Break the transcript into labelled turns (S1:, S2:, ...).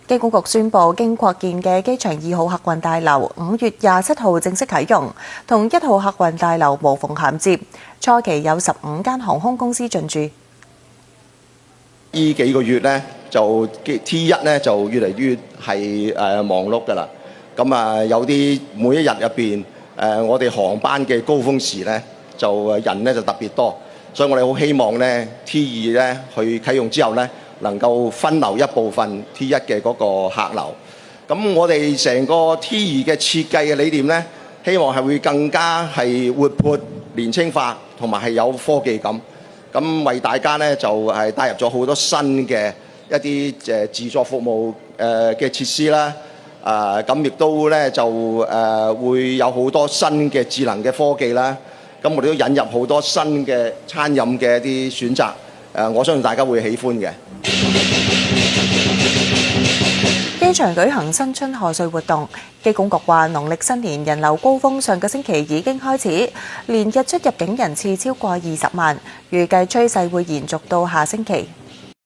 S1: 機管局宣布，經擴建嘅機場2號客運大樓5月27號正式啟用，同1號客運大樓無縫銜接。初期有15間航空公司進駐。
S2: 呢幾個月咧，就 T1 咧就越嚟越係忙碌㗎啦。咁啊，有啲每一日入邊我哋航班嘅高峰時咧，就人咧就特別多，所以我哋好希望咧 T2 咧去啟用之後咧，能夠分流一部分 T1 嘅嗰個客流。咁我哋成個 T2 嘅設計嘅理念咧，希望係會更加係活潑、年青化，同埋係有科技感。咁為大家咧就係帶入咗好多新嘅一啲自助服務嘅設施啦。咁亦都咧就會有好多新嘅智能嘅科技啦。咁我哋都引入好多新嘅餐飲嘅一啲選擇。我相信大家會喜歡嘅。
S1: 機場舉行新春賀歲活動，機管局話農曆新年人流高峰上個星期已經開始，連日出入境人次超過20萬，預計趨勢會延續到下星期。